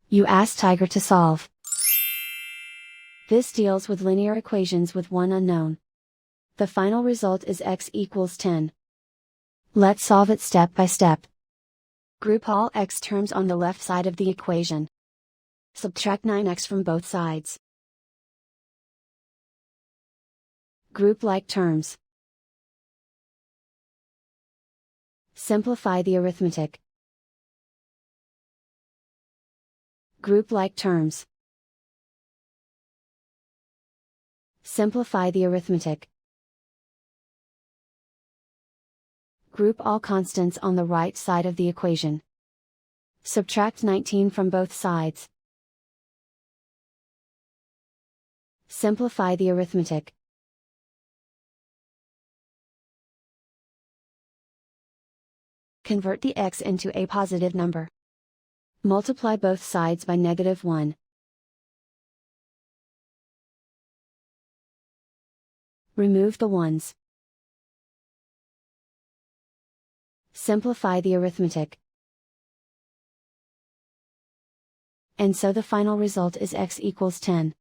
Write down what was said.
You ask Tiger to solve. This deals with linear equations with one unknown. The final result is x equals 10. Let's solve it step by step. Group all x terms on the left side of the equation. Subtract 9x from both sides. Group like terms. Simplify the arithmetic. Group like terms. Simplify the arithmetic. Group all constants on the right side of the equation. Subtract 19 from both sides. Simplify the arithmetic. Convert the x into a positive number. Multiply both sides by -1. Remove the ones. Simplify the arithmetic. And so the final result is x equals 10.